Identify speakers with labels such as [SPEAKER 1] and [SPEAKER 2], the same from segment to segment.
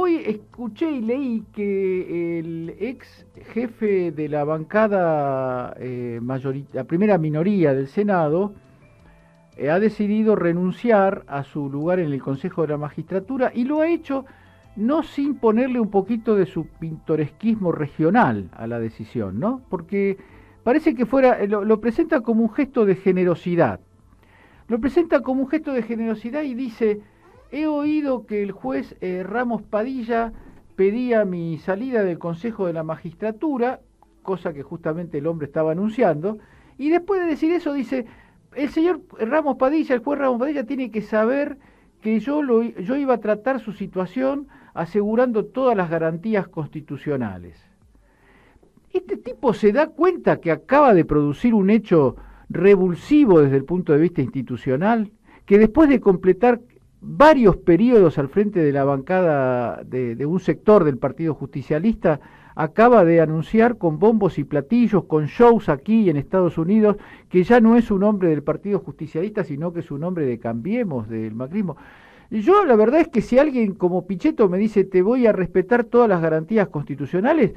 [SPEAKER 1] hoy escuché y leí que el ex jefe de la bancada, la primera minoría del Senado, ha decidido renunciar a su lugar en el Consejo de la Magistratura y lo ha hecho no sin ponerle un poquito de su pintoresquismo regional a la decisión, ¿no? Porque parece que lo presenta como un gesto de generosidad. Lo presenta como un gesto de generosidad y dice: he oído que el juez Ramos Padilla pedía mi salida del Consejo de la Magistratura, cosa que justamente el hombre estaba anunciando, y después de decir eso dice: el señor Ramos Padilla, el juez Ramos Padilla, tiene que saber que yo iba a tratar su situación asegurando todas las garantías constitucionales. Este tipo se da cuenta que acaba de producir un hecho revulsivo desde el punto de vista institucional, que después de completar varios periodos al frente de la bancada de un sector del Partido Justicialista, acaba de anunciar con bombos y platillos, con shows aquí en Estados Unidos, que ya no es un hombre del Partido Justicialista, sino que es un hombre de Cambiemos, del macrismo. Yo la verdad es que si alguien como Pichetto me dice te voy a respetar todas las garantías constitucionales,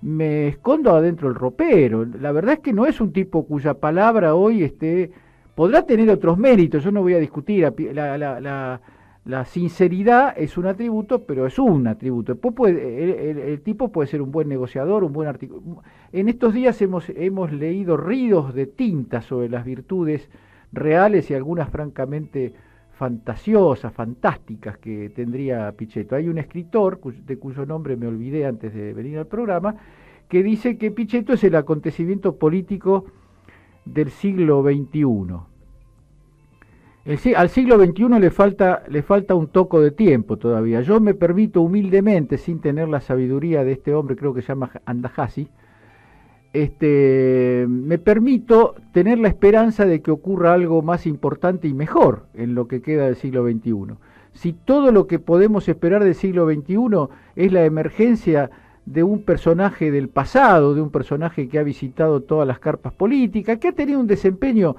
[SPEAKER 1] me escondo adentro del ropero. La verdad es que no es un tipo cuya palabra hoy podrá tener otros méritos, yo no voy a discutir, la sinceridad es un atributo, pero es un atributo. El tipo puede ser un buen negociador, un buen articulista. En estos días hemos leído ríos de tinta sobre las virtudes reales y algunas francamente fantasiosas, fantásticas que tendría Pichetto. Hay un escritor, de cuyo nombre me olvidé antes de venir al programa, que dice que Pichetto es el acontecimiento político del siglo XXI. Al siglo XXI le falta un toco de tiempo todavía. Yo me permito humildemente, sin tener la sabiduría de este hombre, creo que se llama Andajasi, me permito tener la esperanza de que ocurra algo más importante y mejor en lo que queda del siglo XXI. Si todo lo que podemos esperar del siglo XXI es la emergencia de un personaje del pasado, de un personaje que ha visitado todas las carpas políticas, que ha tenido un desempeño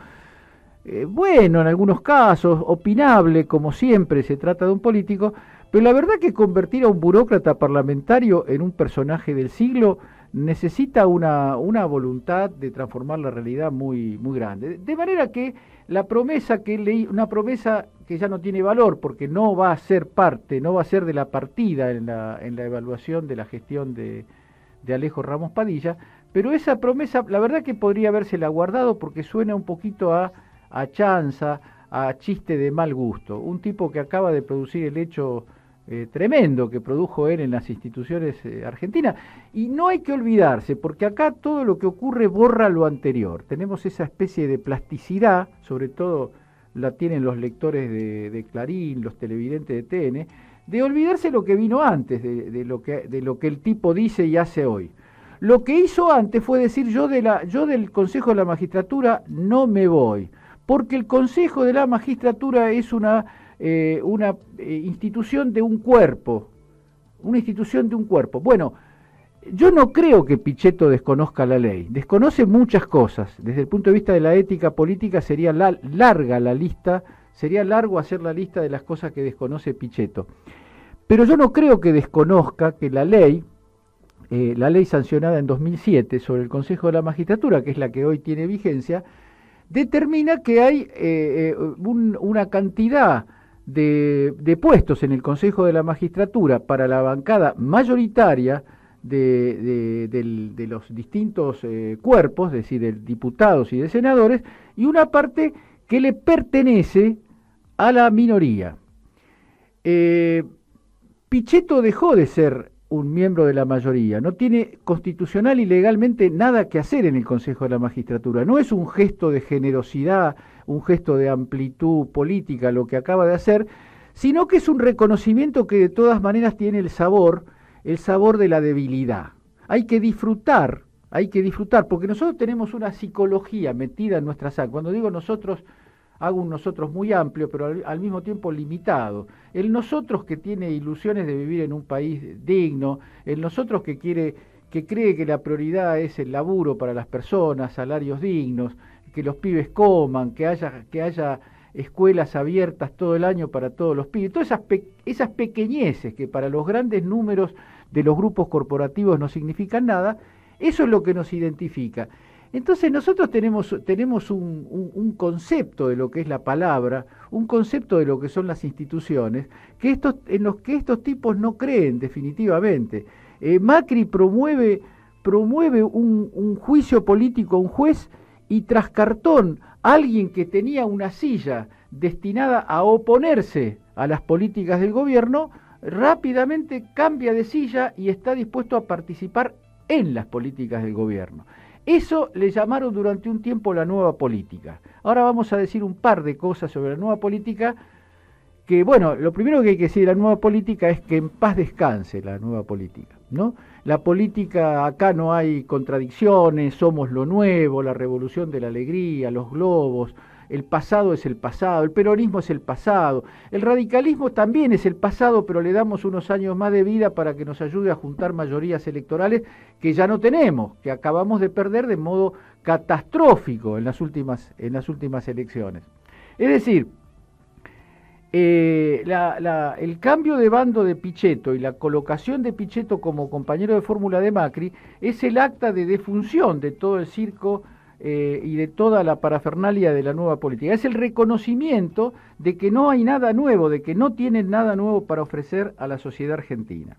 [SPEAKER 1] bueno en algunos casos, opinable, como siempre se trata de un político, pero la verdad que convertir a un burócrata parlamentario en un personaje del siglo necesita una voluntad de transformar la realidad muy, muy grande. De manera que la promesa que leí, una promesa que ya no tiene valor porque no va a ser parte, no va a ser de la partida en la evaluación de la gestión de Alejo Ramos Padilla, pero esa promesa la verdad que podría habérsela guardado porque suena un poquito a chanza, a chiste de mal gusto. Un tipo que acaba de producir el hecho tremendo que produjo él en las instituciones argentinas. Y no hay que olvidarse, porque acá todo lo que ocurre borra lo anterior. Tenemos esa especie de plasticidad, sobre todo la tienen los lectores de Clarín, los televidentes de TN, de olvidarse lo que vino antes, de lo que el tipo dice y hace hoy. Lo que hizo antes fue decir yo del Consejo de la Magistratura no me voy, porque el Consejo de la Magistratura es una institución de un cuerpo, Bueno, yo no creo que Pichetto desconozca la ley, desconoce muchas cosas. Desde el punto de vista de la ética política sería larga la lista, sería largo hacer la lista de las cosas que desconoce Pichetto. Pero yo no creo que desconozca que la ley sancionada en 2007 sobre el Consejo de la Magistratura, que es la que hoy tiene vigencia, determina que hay una cantidad de puestos en el Consejo de la Magistratura para la bancada mayoritaria de los distintos cuerpos, es decir, de diputados y de senadores, y una parte que le pertenece a la minoría. Pichetto dejó de ser un miembro de la mayoría, no tiene constitucional y legalmente nada que hacer en el Consejo de la Magistratura. No es un gesto de generosidad, un gesto de amplitud política lo que acaba de hacer, sino que es un reconocimiento que de todas maneras tiene el sabor de la debilidad. Hay que disfrutar, porque nosotros tenemos una psicología metida en nuestra sangre. Cuando digo nosotros, hago un nosotros muy amplio, pero al mismo tiempo limitado. El nosotros que tiene ilusiones de vivir en un país digno, el nosotros que cree que la prioridad es el laburo para las personas, salarios dignos, que los pibes coman, que haya escuelas abiertas todo el año para todos los pibes, todas esas pequeñeces que para los grandes números de los grupos corporativos no significan nada, eso es lo que nos identifica. Entonces nosotros tenemos un concepto de lo que es la palabra, un concepto de lo que son las instituciones, en los que estos tipos no creen definitivamente. Macri promueve un juicio político a un juez y tras cartón alguien que tenía una silla destinada a oponerse a las políticas del gobierno, rápidamente cambia de silla y está dispuesto a participar en las políticas del gobierno. Eso le llamaron durante un tiempo la nueva política. Ahora vamos a decir un par de cosas sobre la nueva política, que bueno, lo primero que hay que decir de la nueva política es que en paz descanse la nueva política, ¿no? La política, acá no hay contradicciones, somos lo nuevo, la revolución de la alegría, los globos, el pasado es el pasado, el peronismo es el pasado, el radicalismo también es el pasado, pero le damos unos años más de vida para que nos ayude a juntar mayorías electorales que ya no tenemos, que acabamos de perder de modo catastrófico en las últimas elecciones. Es decir, el cambio de bando de Pichetto y la colocación de Pichetto como compañero de fórmula de Macri es el acta de defunción de todo el circo y de toda la parafernalia de la nueva política. Es el reconocimiento de que no hay nada nuevo, de que no tienen nada nuevo para ofrecer a la sociedad argentina.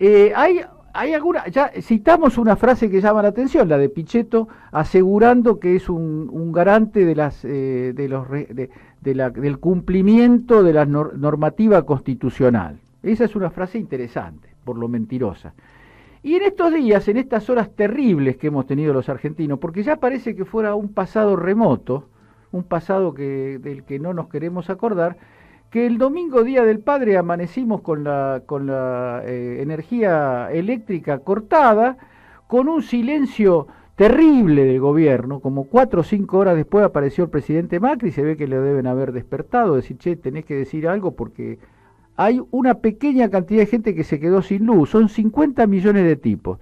[SPEAKER 1] Hay alguna, ya citamos una frase que llama la atención, la de Pichetto, asegurando que es un garante del cumplimiento de la normativa constitucional. Esa es una frase interesante, por lo mentirosa. Y en estos días, en estas horas terribles que hemos tenido los argentinos, porque ya parece que fuera un pasado remoto, un pasado del que no nos queremos acordar, que el domingo Día del Padre amanecimos con la energía eléctrica cortada, con un silencio terrible del gobierno, como 4 o 5 horas después apareció el presidente Macri, se ve que le deben haber despertado, decir, che, tenés que decir algo porque hay una pequeña cantidad de gente que se quedó sin luz, son 50 millones de tipos.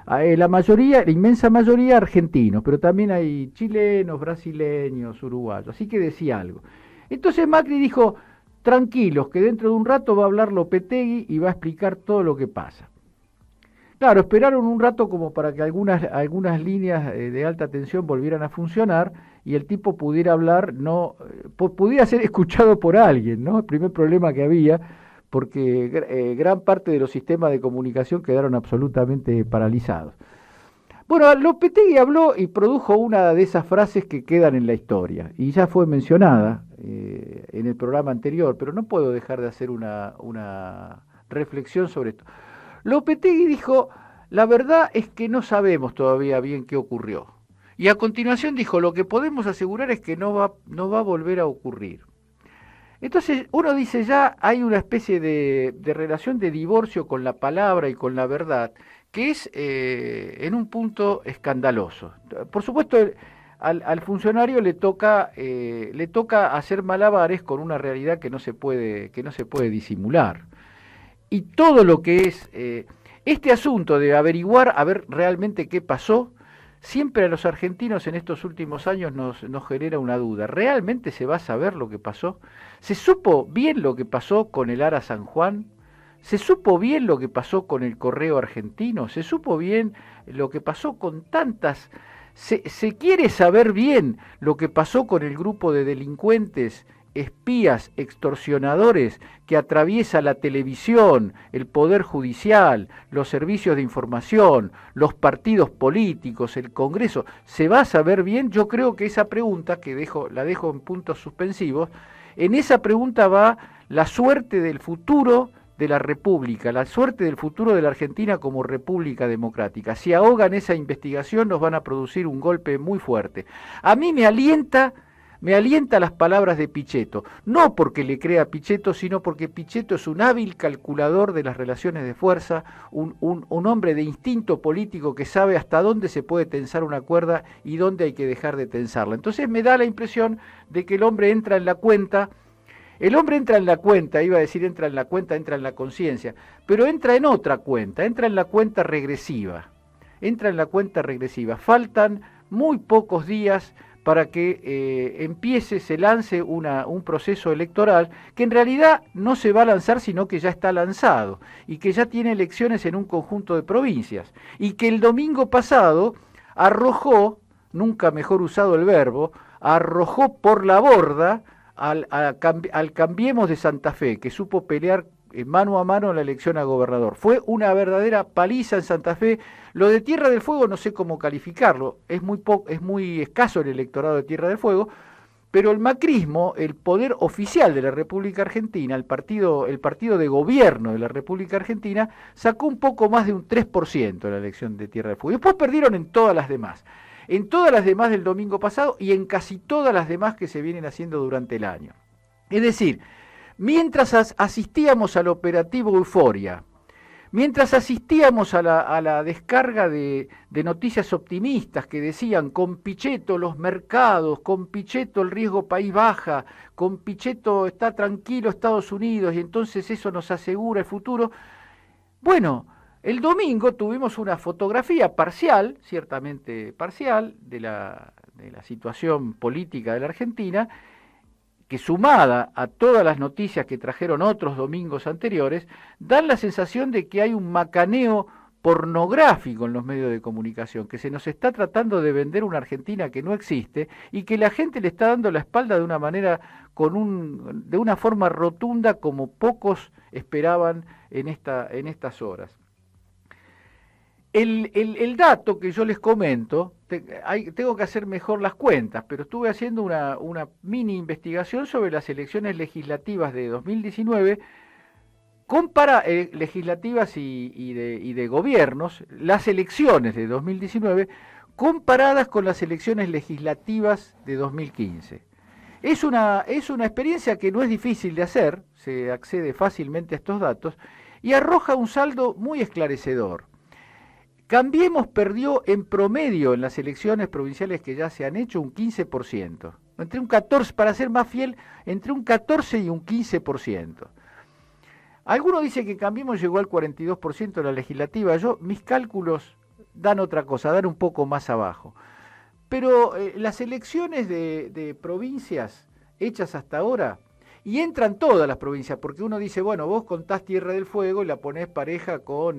[SPEAKER 1] La inmensa mayoría argentinos, pero también hay chilenos, brasileños, uruguayos, así que decía algo. Entonces Macri dijo, tranquilos, que dentro de un rato va a hablar Lopetegui y va a explicar todo lo que pasa. Claro, esperaron un rato como para que algunas líneas de alta tensión volvieran a funcionar y el tipo pudiera hablar, pudiera ser escuchado por alguien, ¿no? El primer problema que había, porque gran parte de los sistemas de comunicación quedaron absolutamente paralizados. Bueno, Lopetegui habló y produjo una de esas frases que quedan en la historia, y ya fue mencionada en el programa anterior, pero no puedo dejar de hacer una reflexión sobre esto. Lopetegui dijo, la verdad es que no sabemos todavía bien qué ocurrió. Y a continuación dijo, lo que podemos asegurar es que no va a volver a ocurrir. Entonces uno dice, ya hay una especie de relación de divorcio con la palabra y con la verdad, que es en un punto escandaloso. Por supuesto, al funcionario le toca hacer malabares con una realidad que no se puede disimular. Y todo lo que es este asunto de averiguar, a ver realmente qué pasó, siempre a los argentinos en estos últimos años nos genera una duda. ¿Realmente se va a saber lo que pasó? ¿Se supo bien lo que pasó con el ARA San Juan? ¿Se supo bien lo que pasó con el Correo Argentino? ¿Se supo bien lo que pasó con tantas? ¿Se quiere saber bien lo que pasó con el grupo de delincuentes, espías, extorsionadores que atraviesa la televisión, el poder judicial, los servicios de información, los partidos políticos, el Congreso? ¿Se va a saber bien? Yo creo que esa pregunta, la dejo en puntos suspensivos, en esa pregunta va la suerte del futuro de la República, la suerte del futuro de la Argentina como República Democrática. Si ahogan esa investigación nos van a producir un golpe muy fuerte. A mí me alienta las palabras de Pichetto, no porque le crea a Pichetto, sino porque Pichetto es un hábil calculador de las relaciones de fuerza, un hombre de instinto político que sabe hasta dónde se puede tensar una cuerda y dónde hay que dejar de tensarla. Entonces me da la impresión de que el hombre entra en la cuenta, iba a decir entra en la conciencia, pero entra en otra cuenta, entra en la cuenta regresiva. Faltan muy pocos días para que se lance un proceso electoral que en realidad no se va a lanzar, sino que ya está lanzado y que ya tiene elecciones en un conjunto de provincias y que el domingo pasado arrojó, nunca mejor usado el verbo, arrojó por la borda al Cambiemos de Santa Fe, que supo pelear mano a mano la elección a gobernador. Fue una verdadera paliza en Santa Fe. Lo de Tierra del Fuego no sé cómo calificarlo, es muy escaso el electorado de Tierra del Fuego, pero el macrismo, el poder oficial de la República Argentina, el partido de gobierno de la República Argentina, sacó un poco más de un 3% en la elección de Tierra del Fuego. Después perdieron en todas las demás del domingo pasado y en casi todas las demás que se vienen haciendo durante el año. Es decir, mientras asistíamos al operativo Euforia, mientras asistíamos a la descarga de noticias optimistas que decían con Pichetto los mercados, con Pichetto el riesgo país baja, con Pichetto está tranquilo Estados Unidos y entonces eso nos asegura el futuro, bueno, el domingo tuvimos una fotografía parcial, ciertamente parcial, de la situación política de la Argentina, que sumada a todas las noticias que trajeron otros domingos anteriores, dan la sensación de que hay un macaneo pornográfico en los medios de comunicación, que se nos está tratando de vender una Argentina que no existe y que la gente le está dando la espalda de una manera, de una forma rotunda como pocos esperaban en estas horas. El dato que yo les comento, tengo que hacer mejor las cuentas, pero estuve haciendo una mini investigación sobre las elecciones legislativas de 2019, legislativas y de gobiernos, las elecciones de 2019, comparadas con las elecciones legislativas de 2015. Es una experiencia que no es difícil de hacer, se accede fácilmente a estos datos, y arroja un saldo muy esclarecedor. Cambiemos perdió en promedio en las elecciones provinciales que ya se han hecho un 15%, entre un 14%, para ser más fiel, entre un 14 y un 15%. Algunos dicen que Cambiemos llegó al 42% de la legislativa, mis cálculos dan otra cosa, dan un poco más abajo. Pero las elecciones de provincias hechas hasta ahora, y entran todas las provincias, porque uno dice, bueno, vos contás Tierra del Fuego y la ponés pareja con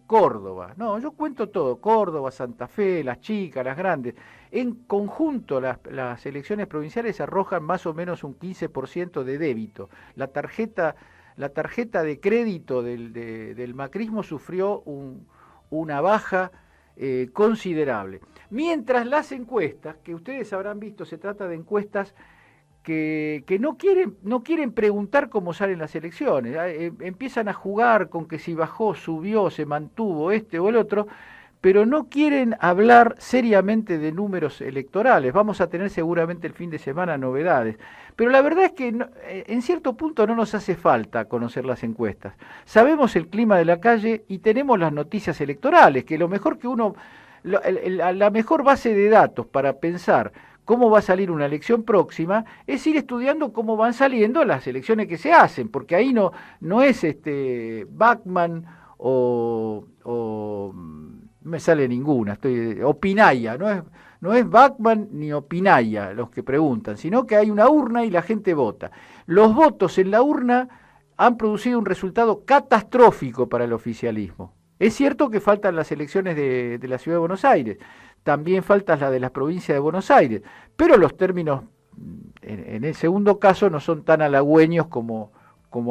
[SPEAKER 1] Córdoba. No, yo cuento todo, Córdoba, Santa Fe, las chicas, las grandes. En conjunto las elecciones provinciales arrojan más o menos un 15% de débito. La tarjeta de crédito del macrismo sufrió una baja considerable. Mientras las encuestas, que ustedes habrán visto, se trata de encuestas que no quieren preguntar cómo salen las elecciones, empiezan a jugar con que si bajó, subió, se mantuvo este o el otro, pero no quieren hablar seriamente de números electorales. Vamos a tener seguramente el fin de semana novedades, pero la verdad es que en cierto punto no nos hace falta conocer las encuestas. Sabemos el clima de la calle y tenemos las noticias electorales, que lo mejor que la mejor base de datos para pensar cómo va a salir una elección próxima, es ir estudiando cómo van saliendo las elecciones que se hacen, porque ahí no es Bachmann o me sale ninguna, o Pinaya, no es Bachmann ni Pinaya los que preguntan, sino que hay una urna y la gente vota. Los votos en la urna han producido un resultado catastrófico para el oficialismo. Es cierto que faltan las elecciones de la Ciudad de Buenos Aires, también faltan las de las provincias de Buenos Aires, pero los términos en el segundo caso no son tan halagüeños como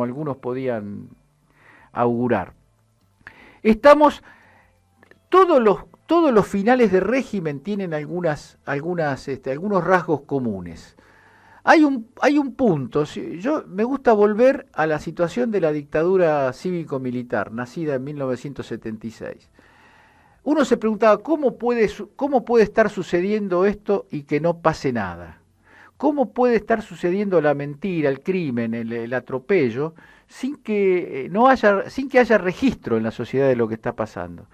[SPEAKER 1] algunos podían augurar. Todos los finales de régimen tienen algunos rasgos comunes. Hay un punto, me gusta volver a la situación de la dictadura cívico-militar, nacida en 1976. Uno se preguntaba, ¿cómo puede estar sucediendo esto y que no pase nada? ¿Cómo puede estar sucediendo la mentira, el crimen, el atropello, sin que haya registro en la sociedad de lo que está pasando?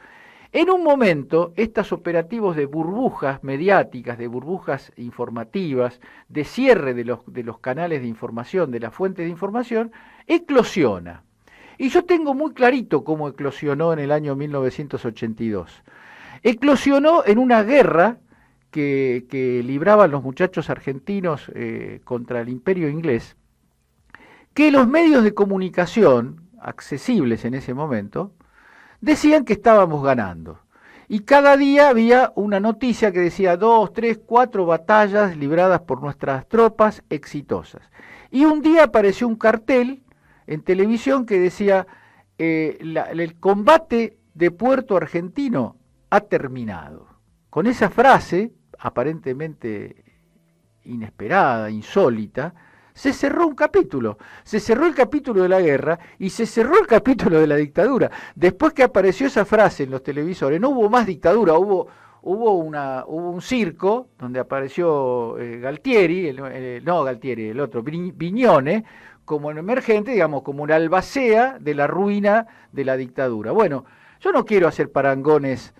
[SPEAKER 1] En un momento, estos operativos de burbujas mediáticas, de burbujas informativas, de cierre de los canales de información, de las fuentes de información, eclosiona. Y yo tengo muy clarito cómo eclosionó en el año 1982. Eclosionó en una guerra que libraban los muchachos argentinos contra el imperio inglés, que los medios de comunicación accesibles en ese momento decían que estábamos ganando. Y cada día había una noticia que decía 2, 3, 4 batallas libradas por nuestras tropas exitosas. Y un día apareció un cartel en televisión que decía el combate de Puerto Argentino ha terminado. Con esa frase, aparentemente inesperada, insólita, se cerró un capítulo. Se cerró el capítulo de la guerra y se cerró el capítulo de la dictadura. Después que apareció esa frase en los televisores, no hubo más dictadura, hubo un circo donde apareció Galtieri, el otro, Viñone, como un emergente, digamos, como una albacea de la ruina de la dictadura. Bueno, yo no quiero hacer parangones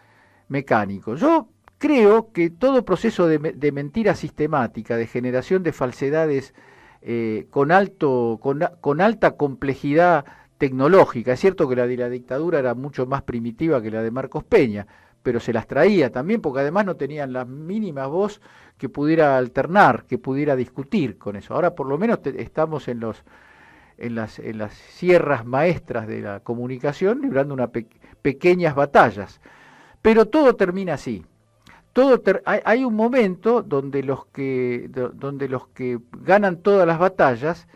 [SPEAKER 1] mecánicos. Yo creo que todo proceso de mentira sistemática, de generación de falsedades con alta complejidad tecnológica, es cierto que la de la dictadura era mucho más primitiva que la de Marcos Peña, pero se las traía también porque además no tenían la mínima voz que pudiera alternar, que pudiera discutir con eso. Ahora por lo menos estamos en las sierras maestras de la comunicación librando pequeñas batallas, pero todo termina así. Hay un momento donde los que ganan todas las batallas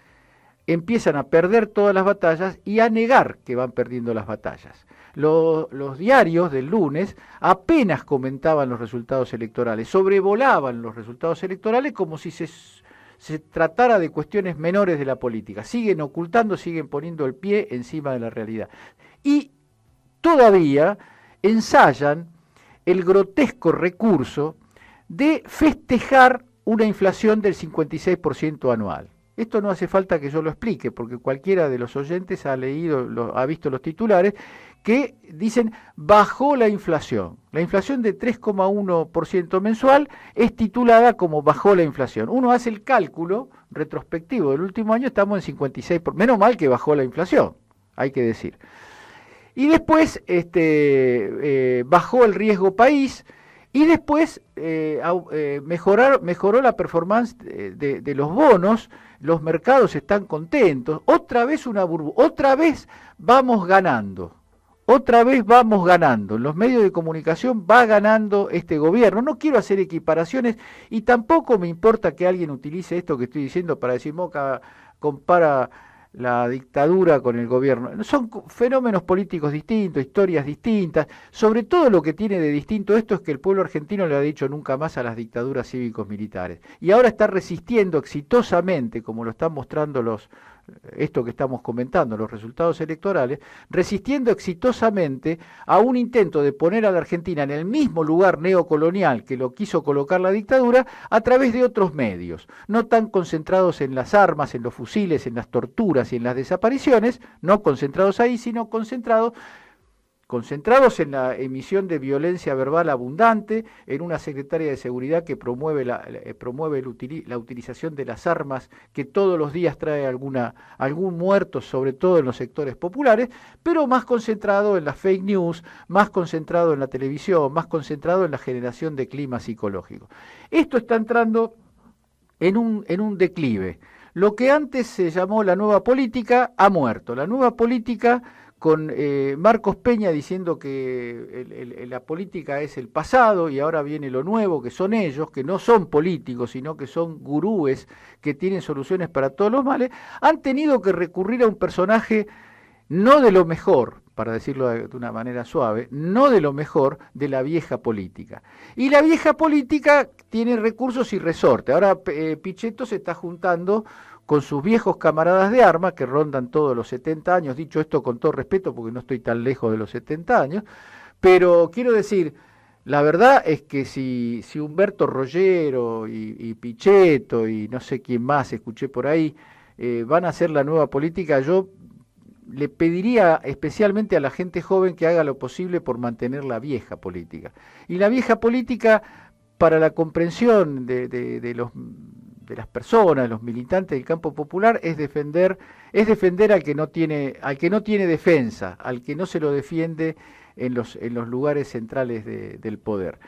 [SPEAKER 1] empiezan a perder todas las batallas y a negar que van perdiendo las batallas. Los diarios del lunes apenas comentaban los resultados electorales, sobrevolaban los resultados electorales como si se tratara de cuestiones menores de la política. Siguen ocultando, siguen poniendo el pie encima de la realidad. Y todavía ensayan el grotesco recurso de festejar una inflación del 56% anual. Esto no hace falta que yo lo explique, porque cualquiera de los oyentes ha visto los titulares que dicen bajó la inflación. La inflación de 3,1% mensual es titulada como bajó la inflación. Uno hace el cálculo retrospectivo del último año, estamos en 56%. Menos mal que bajó la inflación, hay que decir. Y después bajó el riesgo país y después mejoró la performance de los bonos, los mercados están contentos, otra vez una burbuja, otra vez vamos ganando. En los medios de comunicación va ganando este gobierno. No quiero hacer equiparaciones y tampoco me importa que alguien utilice esto que estoy diciendo para decir, Moca compara la dictadura con el gobierno. Son fenómenos políticos distintos, historias distintas. Sobre todo lo que tiene de distinto esto es que el pueblo argentino le ha dicho nunca más a las dictaduras cívicos militares. Y ahora está resistiendo exitosamente, como lo están mostrando esto que estamos comentando, los resultados electorales, resistiendo exitosamente a un intento de poner a la Argentina en el mismo lugar neocolonial que lo quiso colocar la dictadura a través de otros medios, no tan concentrados en las armas, en los fusiles, en las torturas y en las desapariciones, no concentrados ahí, sino concentrados en la emisión de violencia verbal abundante, en una secretaria de seguridad que promueve la utilización de las armas, que todos los días trae algún muerto, sobre todo en los sectores populares, pero más concentrado en las fake news, más concentrado en la televisión, más concentrado en la generación de clima psicológico. Esto está entrando en un declive. Lo que antes se llamó la nueva política ha muerto. La nueva política, con Marcos Peña diciendo que la política es el pasado y ahora viene lo nuevo, que son ellos, que no son políticos, sino que son gurúes que tienen soluciones para todos los males, han tenido que recurrir a un personaje no de lo mejor, para decirlo de una manera suave, no de lo mejor de la vieja política. Y la vieja política tiene recursos y resorte. Ahora Pichetto se está juntando con sus viejos camaradas de armas, que rondan todos los 70 años, dicho esto con todo respeto, porque no estoy tan lejos de los 70 años, pero quiero decir, la verdad es que si Humberto Rollero y Pichetto y no sé quién más escuché por ahí, van a hacer la nueva política, yo le pediría especialmente a la gente joven que haga lo posible por mantener la vieja política. Y la vieja política, para la comprensión de las personas, de los militantes del campo popular, es defender al que no tiene defensa, al que no se lo defiende en los lugares centrales del poder.